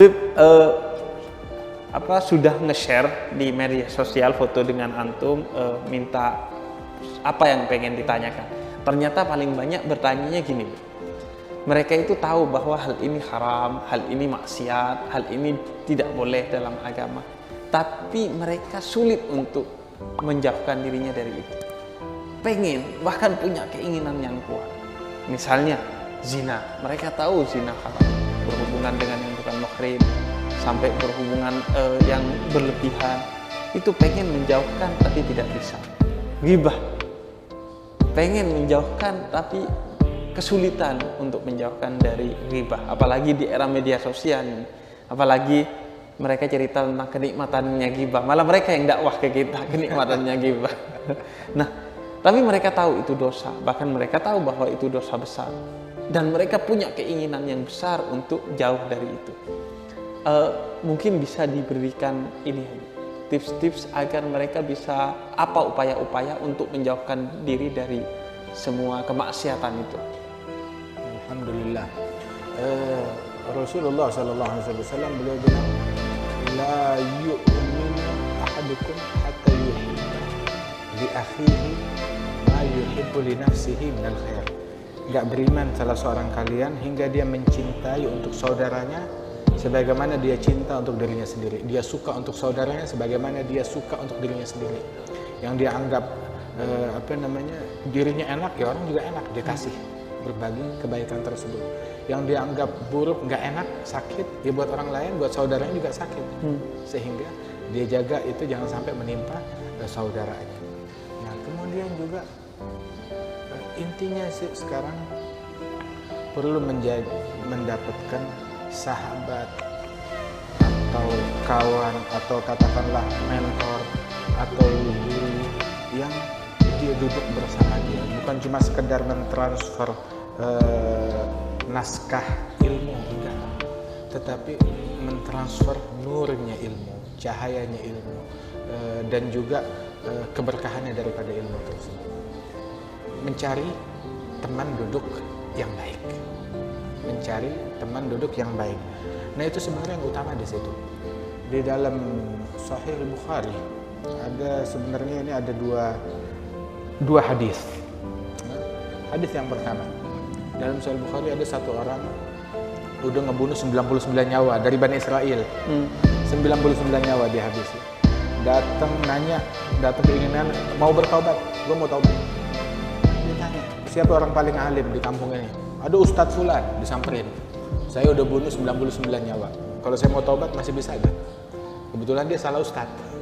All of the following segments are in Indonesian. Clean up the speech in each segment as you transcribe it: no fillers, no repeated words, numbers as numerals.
Eh, sudah nge-share di media sosial foto dengan antum, minta apa yang pengen ditanyakan. Ternyata paling banyak bertanyanya gini, mereka itu tahu bahwa hal ini haram, hal ini maksiat, hal ini tidak boleh dalam agama, tapi mereka sulit untuk menjauhkan dirinya dari itu. Pengen, bahkan punya keinginan yang kuat. Misalnya zina, mereka tahu zina haram, berhubungan dengan yang bukan mahrim, sampai berhubungan yang berlebihan, itu pengen menjauhkan tapi tidak bisa. Ghibah, pengen menjauhkan tapi kesulitan untuk menjauhkan dari ghibah, apalagi di era media sosial ini. Apalagi mereka cerita tentang kenikmatannya ghibah, malah mereka yang dakwah ke kita kenikmatannya ghibah. Nah, tapi mereka tahu itu dosa, bahkan mereka tahu bahwa itu dosa besar, dan mereka punya keinginan yang besar untuk jauh dari itu. Mungkin bisa diberikan ini tips-tips agar mereka bisa apa upaya-upaya untuk menjauhkan diri dari semua kemaksiatan itu. Alhamdulillah. Rasulullah SAW beliau bilang, la yu'minu ahadukum hatta yuhibba li akhihi ma yuhibbu li nafsihi minal khair. Enggak beriman salah seorang kalian hingga dia mencintai untuk saudaranya sebagaimana dia cinta untuk dirinya sendiri. Dia suka untuk saudaranya sebagaimana dia suka untuk dirinya sendiri. Yang dia anggap dirinya enak, ya orang juga enak, dia kasih, berbagi kebaikan tersebut. Yang dia anggap buruk, nggak enak, sakit, ya buat orang lain, buat saudaranya juga sakit. Sehingga dia jaga itu jangan sampai menimpa saudaranya. Nah, kemudian juga intinya sih sekarang perlu mendapatkan sahabat atau kawan atau katakanlah mentor atau guru yang dia duduk bersama dia, bukan cuma sekedar mentransfer naskah ilmu, enggak, tetapi mentransfer nurnya ilmu, cahayanya ilmu, dan juga keberkahannya daripada ilmu tersebut. Mencari teman duduk yang baik, mencari teman duduk yang baik. Nah, itu sebenarnya yang utama di situ. Di dalam Sahih Bukhari ada sebenarnya ini ada dua hadis. Hadis yang pertama, dalam Sahih Bukhari ada satu orang udah ngebunuh 99 nyawa dari Bani Israel. 99 nyawa dia habisi. Datang keinginan mau bertobat, gue mau taubat. Dia tanya, siapa orang paling alim di kampung ini? Ada Ustadz Fulan, disamperin. Saya udah bunuh 99 nyawa. Kalau saya mau taubat masih bisa gak? Kebetulan dia salah Ustadz.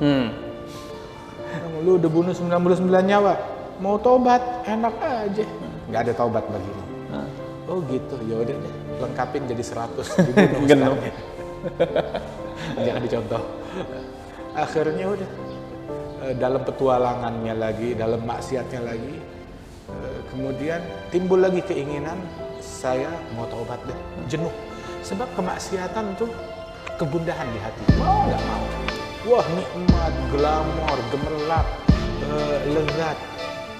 Lu udah bunuh 99 nyawa, mau taubat enak aja. Gak ada taubat bagimu. Oh gitu, ya udah deh, lengkapin jadi 100 dibunuh Ustadz. Jangan dicontoh. Akhirnya udah dalam petualangannya lagi, dalam maksiatnya lagi, kemudian timbul lagi keinginan, saya mau taubat deh, jenuh. Sebab kemaksiatan tuh kegundahan di hati, mau nggak mau. Wah, nikmat, glamor, gemerlap, lezat.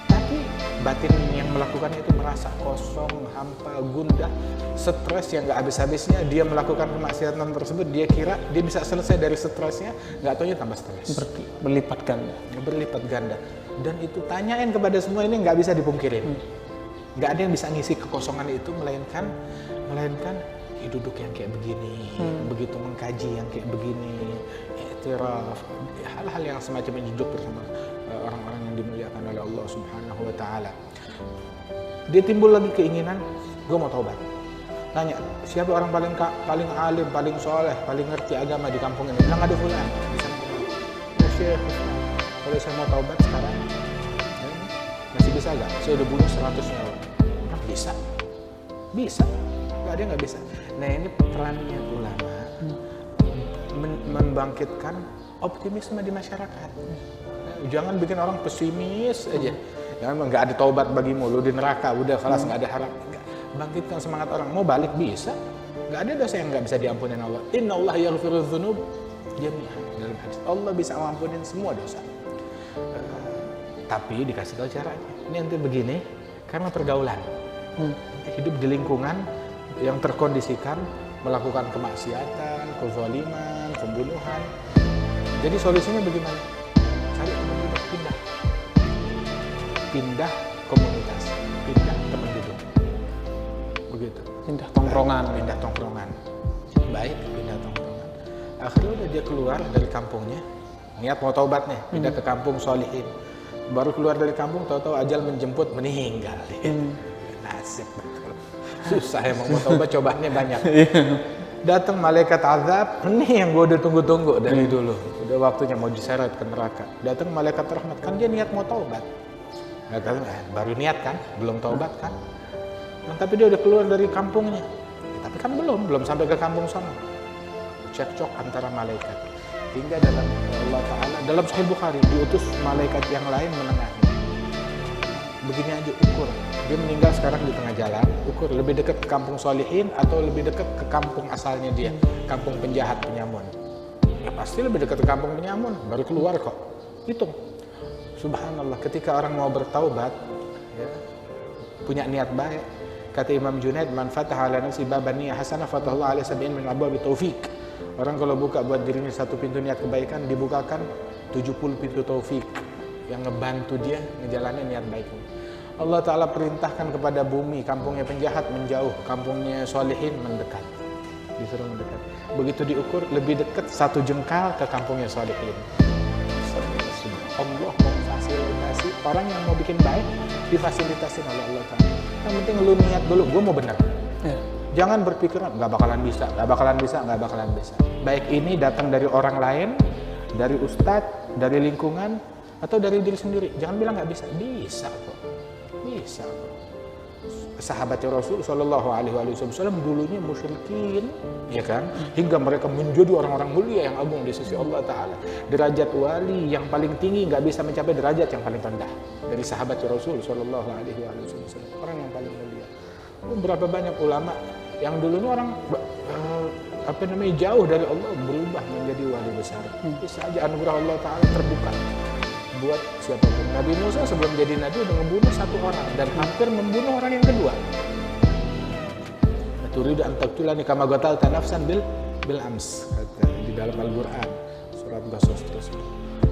Tapi batin yang melakukan itu merasa kosong, hampa, gundah, stres yang nggak habis-habisnya. Dia melakukan kemaksiatan tersebut, dia kira dia bisa selesai dari stresnya, nggak taunya tambah stres. Berlipat ganda. Berlipat ganda. Dan itu tanyain kepada semua ini nggak bisa dipungkirin. Nggak ada yang bisa ngisi kekosongan itu melainkan duduk yang kayak begini, begitu mengkaji yang kayak begini, i'tiraf, hal-hal yang semacam ini, duduk bersama orang-orang yang dimuliakan oleh Allah Subhanahu wa taala. Dia timbul lagi keinginan, gue mau taubat. Tanya, siapa orang paling alim, paling soleh, paling ngerti agama di kampung ini? Bilang ada fulan. Ya Syekh, kalau saya mau taubat sekarang, masih bisa gak? Saya udah bunuh 100 nyawa. Bisa. Gak ada yang gak bisa. Nah, ini perannya ulama membangkitkan optimisme di masyarakat. Jangan bikin orang pesimis aja. Jangan nggak ada taubat bagimu, lu di neraka, udah kelas nggak ada harap. Bangkitkan semangat orang, mau balik bisa. Nggak ada dosa yang nggak bisa diampunin Allah. Inna Allah yaghfiru dzunub jami'an, dalam hadis. Allah bisa mengampunin semua dosa. Tapi dikasih tahu caranya. Ini nanti begini, karena pergaulan. Hidup di lingkungan yang terkondisikan melakukan kemaksiatan, kezaliman, pembunuhan. Jadi solusinya bagaimana? Cari teman duduk, pindah komunitas, pindah teman duduk, begitu. Pindah tongkrongan. Pindah tongkrongan. Baik, pindah tongkrongan. Akhirnya udah dia keluar dari kampungnya, niat mau taubat nih, pindah ke kampung solihin. Baru keluar dari kampung, tahu-tahu ajal menjemput, meninggal. Nasib betul. Susah emang mau taubat, cobaannya banyak. Datang malaikat azab, ini yang gue udah tunggu-tunggu dari dulu. Udah waktunya mau diseret ke neraka. Datang malaikat rahmat, kan dia niat mau taubat. Baru niat kan, belum taubat kan. Nah, tapi dia udah keluar dari kampungnya. Tapi kan belum sampai ke kampung sana. Cekcok antara malaikat. Hingga dalam Allah Ta'ala, dalam Sahih Bukhari, diutus malaikat yang lain menengahi. Begini aja ukur, dia meninggal sekarang di tengah jalan, ukur lebih dekat ke kampung solihin atau lebih dekat ke kampung asalnya dia, kampung penjahat, penyamun. Ya pasti lebih dekat ke kampung penyamun, baru keluar kok. Hitung. Subhanallah, ketika orang mau bertaubat, ya, punya niat baik, kata Imam Junaid, man fataha ala nafsi baban niyah hasanah fatahullah alaihi sab'in min abwabi taufik. Orang kalau buka buat dirinya satu pintu niat kebaikan, dibukakan 70 pintu taufik yang ngebantu dia ngejalanin niat baiknya. Allah Ta'ala perintahkan kepada bumi, kampungnya penjahat menjauh, kampungnya solihin mendekat. Disuruh mendekat. Begitu diukur, lebih dekat 1 jengkal ke kampungnya solihin. Allah memfasilitasi orang yang mau bikin baik, difasilitasi oleh Allah Ta'ala. Yang penting lu niat dulu, gue mau benar. Jangan berpikiran, nggak bakalan bisa. Baik ini datang dari orang lain, dari ustadz, dari lingkungan, atau dari diri sendiri. Jangan bilang nggak bisa. Bisa kok. Sahabatnya Rasul Shallallahu Alaihi Wasallam dulunya musyrikin, ya kan? Hingga mereka menjadi orang-orang mulia yang agung di sisi Allah Taala. Derajat wali yang paling tinggi nggak bisa mencapai derajat yang paling rendah dari sahabatnya Rasul Shallallahu Alaihi Wasallam. Orang yang paling mulia. Berapa banyak ulama yang dulunya orang jauh dari Allah berubah menjadi wali besar. Bisa aja anugerah Allah Taala terbuka buat siapapun. Nabi Musa sebelum jadi nabi udah membunuh 1 orang dan hampir membunuh orang yang kedua. Turidu an taqtulani kama qatalta nafsan bil ams, kata di dalam Al-Qur'an surat Qasas tersebut.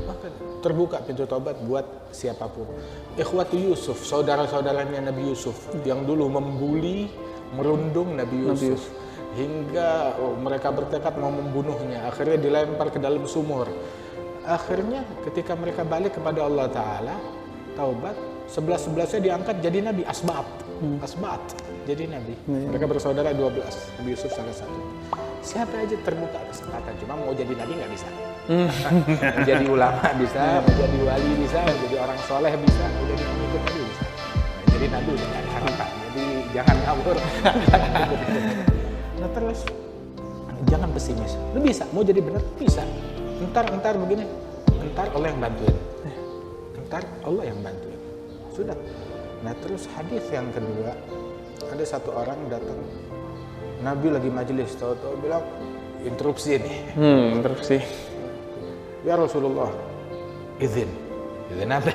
Maka terbuka pintu taubat buat siapapun. Ikhwatu Yusuf, saudara-saudaranya Nabi Yusuf yang dulu membuli, merundung Nabi Yusuf. Hingga mereka bertekad mau membunuhnya. Akhirnya dilempar ke dalam sumur. Akhirnya ketika mereka balik kepada Allah Ta'ala, taubat, 11-11-nya diangkat jadi Nabi, Asbat jadi Nabi. Mereka bersaudara 12, Nabi Yusuf salah satu. Siapa aja terbuka kesempatan, cuma mau jadi Nabi nggak bisa. Menjadi ulama bisa, menjadi wali bisa, menjadi orang soleh bisa, menjadi pengikut Nabi bisa. Nah, jadi Nabi udah nggak ada harapan, jadi jangan ngawur. Nah terus, jangan pesimis. Lu bisa, mau jadi benar, bisa. Entar begini, entar Allah yang bantuin. Sudah. Nah terus hadis yang kedua, ada satu orang datang, Nabi lagi majelis, tahu-tahu bilang interupsi nih. Interupsi. Ya Rasulullah, izin apa?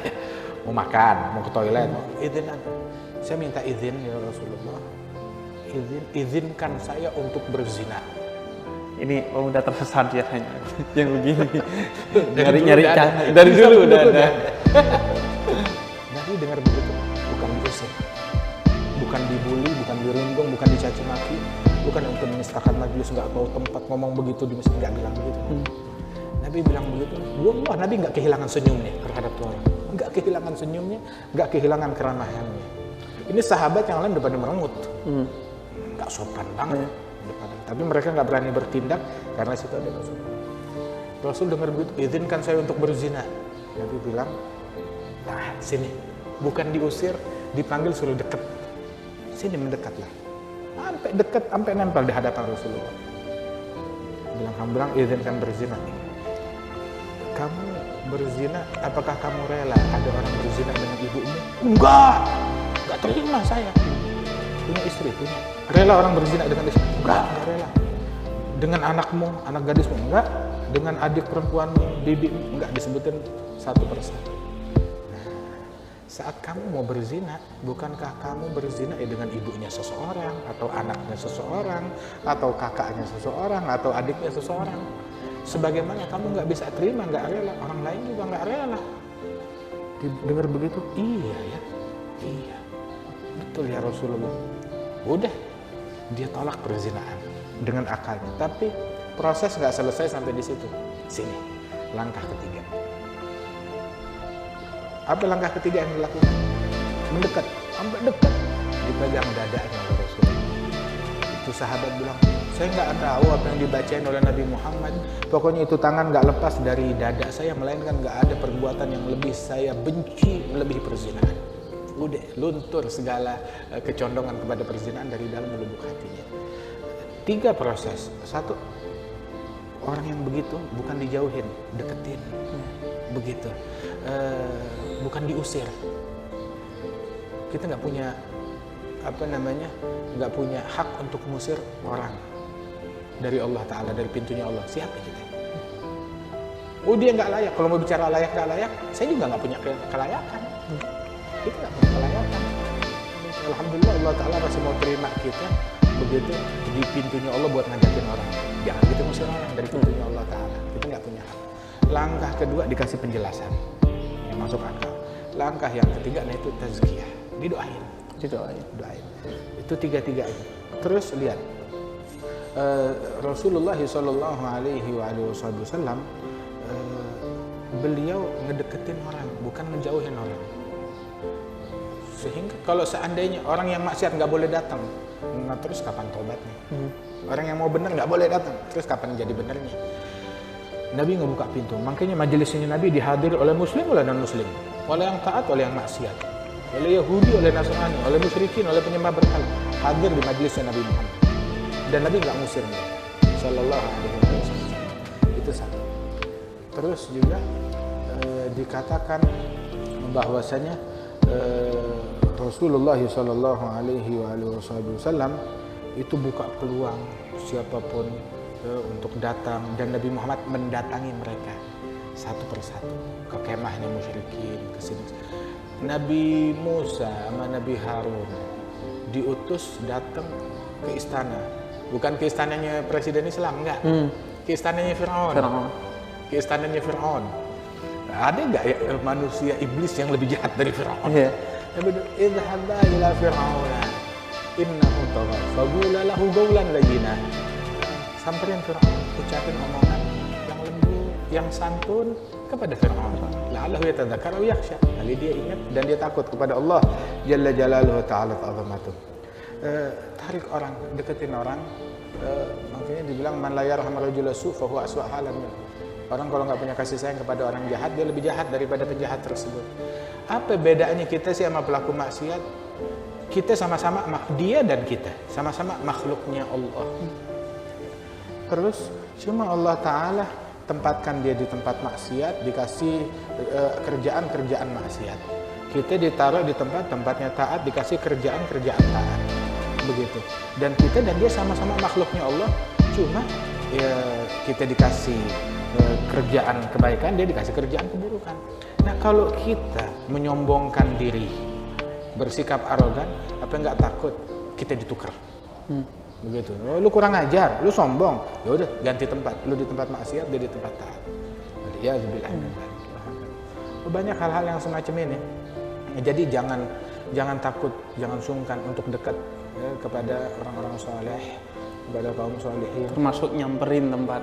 Mau makan, mau ke toilet, izin apa? Saya minta izin ya Rasulullah, izinkan saya untuk berzina. Ini udah tersesat ya yang begini. Nyari dari dulu udah ada. Nabi dengar begitu, bukan diusir, bukan dibully, bukan dirundung, bukan dicaci maki, bukan untuk menistakan majelis, nggak tahu tempat ngomong begitu di masjid, nggak bilang begitu. Nabi bilang begitu, wah Nabi nggak kehilangan senyumnya terhadap tuh orang, nggak kehilangan senyumnya, nggak kehilangan keramahannya. Ini sahabat yang lain udah pada merengut, nggak sopan banget. Tapi mereka nggak berani bertindak karena situ ada Rasul. Rasul dengar begitu, izinkan saya untuk berzina. Nabi bilang, nah sini, bukan diusir, dipanggil suruh deket. Sini mendekatlah. Sampai dekat, sampai nempel di hadapan Rasulullah. Kamu bilang izinkan berzina. Kamu berzina, apakah kamu rela ada orang berzina dengan ibumu? Enggak terima saya. Punya istri, punya. Rela orang berzina dengan istri? Enggak rela. Dengan anakmu, anak gadismu? Enggak. Dengan adik perempuanmu, bibimu? Enggak, disebutin satu persatu. saat kamu mau berzina, bukankah kamu berzina dengan ibunya seseorang, atau anaknya seseorang, atau kakaknya seseorang, atau adiknya seseorang? Sebagaimana kamu nggak bisa terima, nggak rela, orang lain juga nggak rela. Dengar begitu, iya ya, iya, betul ya Rasulullah. Udah, dia tolak perzinahan dengan akalnya. Tapi proses nggak selesai sampai di situ. Sini, langkah ketiga. Apa langkah ketiga yang dilakukan? Mendekat, sampai dekat, dipegang dadanya oleh Rasulullah. Itu sahabat bilang, saya nggak tahu apa yang dibacain oleh Nabi Muhammad. Pokoknya itu tangan nggak lepas dari dada saya, melainkan nggak ada perbuatan yang lebih saya benci melebihi perzinahan. Udah, luntur segala kecondongan kepada perzinahan dari dalam lubuk hatinya. 3 proses. 1, orang yang begitu bukan dijauhin, deketin. Begitu, bukan diusir. Kita nggak punya nggak punya hak untuk mengusir orang dari Allah Ta'ala, dari pintunya Allah. Siapa kita? Oh, dia nggak layak. Kalau mau bicara layak nggak layak, saya juga nggak punya kelayakan. Kita nggak punya kelayakan. Alhamdulillah Allah Ta'ala masih mau terima kita begitu di pintunya Allah buat ngajakin orang. Jangan kita ngusir orang dari pintunya Allah Ta'ala. Kita nggak punya hak. Langkah kedua, dikasih penjelasan yang masuk akal. Langkah yang ketiga, nah itu tazkiyah, didoain. Itu 3-3-nya. Terus lihat, Rasulullah Shallallahu Alaihi Wasallam, beliau ngedeketin orang, bukan ngejauhin orang. Sehingga kalau seandainya orang yang maksiat nggak boleh datang, nah terus kapan tobatnya? Orang yang mau benar nggak boleh datang, terus kapan jadi benernya? Nabi ngebuka pintu, makanya majelisnya Nabi dihadiri oleh muslim, oleh non-muslim, oleh yang taat, oleh yang maksiat, oleh Yahudi, oleh Nasrani, oleh musyrikin, oleh penyembah berhala, hadir di majelisnya Nabi Muhammad. Dan Nabi nggak ngusir mereka, Sallallahu Alaihi Wasallam. Itu satu. Terus juga dikatakan bahwasanya Rasulullah Sallallahu Alaihi Wasallam itu buka peluang siapapun untuk datang, dan Nabi Muhammad mendatangi mereka satu persatu ke kemahnya musyrikin, ke sini. Nabi Musa sama Nabi Harun diutus datang ke istana, bukan ke istananya presiden Islam, enggak, ke istananya Fir'aun. Ke istananya Fir'aun. Ada nggak ya manusia iblis yang lebih jahat dari Fir'aun? Idhaba ila Fir'auna innahu tagha faqula lahu qawlan layyina. Samperin Fir'aun, ucapin omongan yang lembut, yang santun kepada Fir'aun. La'allahu yatadzakkaru aw yakhsha. Kali dia ingat dan dia takut kepada Allah Jalla Jalaluhu Ta'ala Azamatuh. Tarik orang, deketin orang. Makanya dibilang man la yarham rajula su fa huwa aswa halan. Orang kalau nggak punya kasih sayang kepada orang jahat, dia lebih jahat daripada penjahat tersebut. Apa bedanya kita sih sama pelaku maksiat? Kita sama-sama, dia dan kita sama-sama makhluknya Allah. Terus cuma Allah Ta'ala tempatkan dia di tempat maksiat, dikasih kerjaan-kerjaan maksiat. Kita ditaruh di tempatnya taat, dikasih kerjaan-kerjaan taat. Begitu. Dan kita dan dia sama-sama makhluknya Allah, cuma ya, kita dikasih kerjaan kebaikan, dia dikasih kerjaan keburukan. Nah, kalau kita menyombongkan diri, bersikap arogan, apa enggak takut kita ditukar? Begitu. Lu kurang ajar, lu sombong, ya udah ganti tempat. Lu di tempat maksiat, dia di tempat taat. Ya, banyak hal-hal yang semacam ini. Jadi jangan takut, jangan sungkan untuk dekat ya, kepada orang-orang saleh, kepada kaum salihin. Termasuk nyamperin tempat.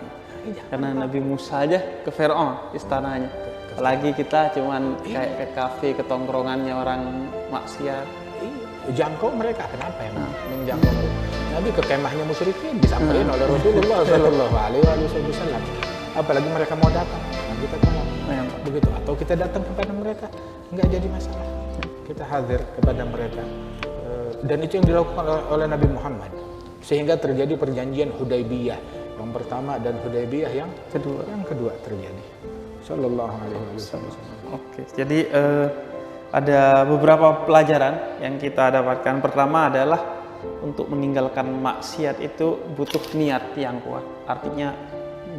Karena Nabi Musa aja ke Fir'aun istananya. Apalagi kita cuman kayak ke kafe, ke tongkrongannya orang maksiat. Jangkau mereka, kenapa ya? Menjangkau mereka. Nabi ke kemahnya musyrikin disamperin oleh Rasulullah Sallallahu Alaihi Wasallam. Apalagi mereka mau datang, nah kita tolong. Begitu. Atau kita datang kepada mereka, nggak jadi masalah. Kita hadir kepada mereka. Dan itu yang dilakukan oleh Nabi Muhammad. Sehingga terjadi perjanjian Hudaybiyah yang pertama dan Hudaybiyah yang kedua terjadi. Sallallahu Alaihi Wasallam. Oke, jadi ada beberapa pelajaran yang kita dapatkan. Pertama adalah untuk meninggalkan maksiat itu butuh niat yang kuat. Artinya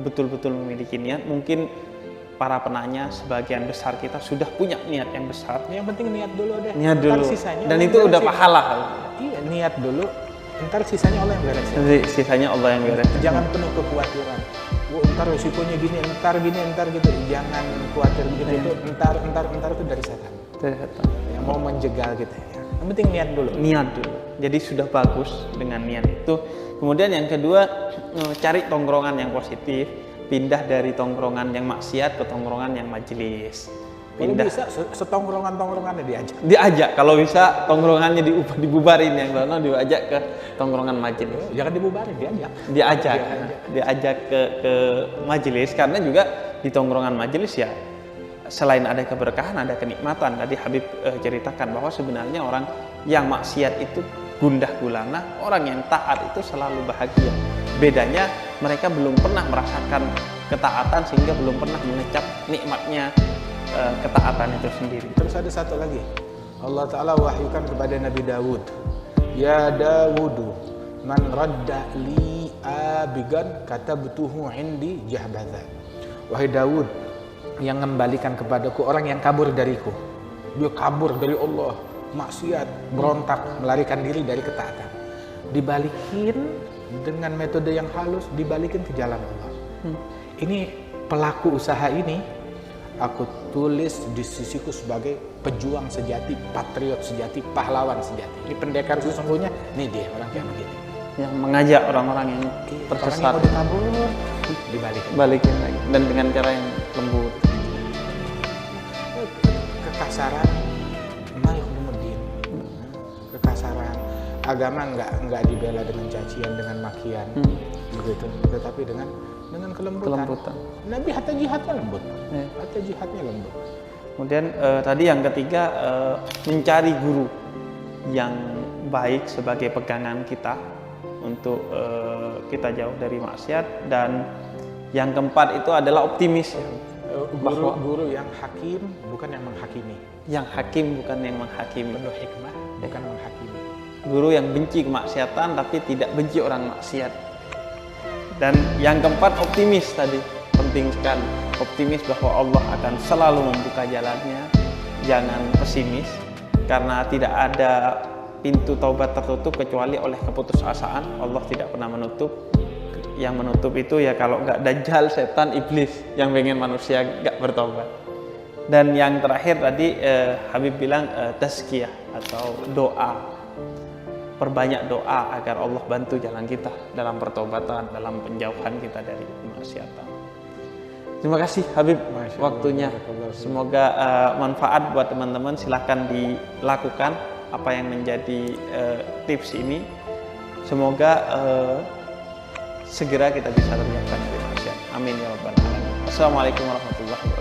betul-betul memiliki niat. Mungkin para penanya sebagian besar kita sudah punya niat yang besar. Yang penting niat dulu deh. Niat Ntar dulu. sisanya Dan Allah itu yang udah beresin. pahala. Iya, niat dulu. Ntar sisanya Allah yang beresin. Jadi sisanya Allah yang beres. Jangan penuh kekhawatiran. Wah, ntar resikonya gini, ntar gitu. Jangan khawatir begitu. Itu ntar itu dari setan. Yang mau menjegal kita. Ya. Yang penting niat dulu. Niat dulu. Jadi sudah bagus dengan niat itu. Kemudian yang kedua, cari tongkrongan yang positif. Pindah dari tongkrongan yang maksiat ke tongkrongan yang majelis. Kalau bisa setongkrongan-tongkrongannya Diajak. Kalau bisa tongkrongannya dibubarin, yang sono diajak ke tongkrongan majelis. Jangan dibubarin, Diajak ke majelis, karena juga di tongkrongan majelis ya selain ada keberkahan ada kenikmatan. Tadi Habib ceritakan bahwa sebenarnya orang yang maksiat itu gundah gulana, orang yang taat itu selalu bahagia. Bedanya mereka belum pernah merasakan ketaatan sehingga belum pernah mengecap nikmatnya ketaatan itu sendiri. Terus ada satu lagi, Allah Ta'ala wahyukan kepada Nabi Dawud, ya Dawudu man radda li abigan katabtuhu indi jahbadha. Wahai Dawud, yang mengembalikan kepadaku orang yang kabur dariku. Dia kabur dari Allah, maksiat, berontak, melarikan diri dari ketaatan. Dibalikin dengan metode yang halus, dibalikin ke jalan Allah. Ini pelaku usaha ini aku tulis di sisiku sebagai pejuang sejati, patriot sejati, pahlawan sejati. Ini pendekar sesungguhnya, nih dia orang kayak begini. Yang mengajak orang-orang yang Orang tersesat yang udah kabur, balikin lagi, dan dengan cara yang lembut. Kekasaran, malah kemudian kekasaran. Agama nggak dibela dengan cacian, dengan makian, begitu. Tetapi dengan kelembutan. Nabi hatta jihadnya lembut. Ya. Hatta jihadnya lembut. Kemudian tadi yang ketiga, mencari guru yang baik sebagai pegangan kita untuk kita jauh dari maksiat. Dan yang keempat itu adalah optimis. Guru yang hakim bukan yang menghakimi. Yang hakim bukan yang menghakimi. Penuh hikmah bukan menghakimi. Guru yang benci kemaksiatan tapi tidak benci orang maksiat. Dan yang keempat, optimis tadi. Penting sekali. Optimis bahwa Allah akan selalu membuka jalannya. Jangan pesimis, karena tidak ada pintu taubat tertutup kecuali oleh keputusasaan. Allah tidak pernah menutup. Yang menutup itu ya kalau nggak dajjal, setan, iblis yang pengen manusia nggak bertobat. Dan yang terakhir tadi Habib bilang tazkiyah atau doa. Perbanyak doa agar Allah bantu jalan kita dalam pertobatan, dalam penjauhan kita dari kemaksiatan. Terima kasih Habib waktunya. Semoga manfaat buat teman-teman. Silahkan dilakukan apa yang menjadi tips ini. Semoga segera kita bisa terhindar dari maksiat. Amin ya rabbal alamin. Assalamualaikum warahmatullahi wabarakatuh.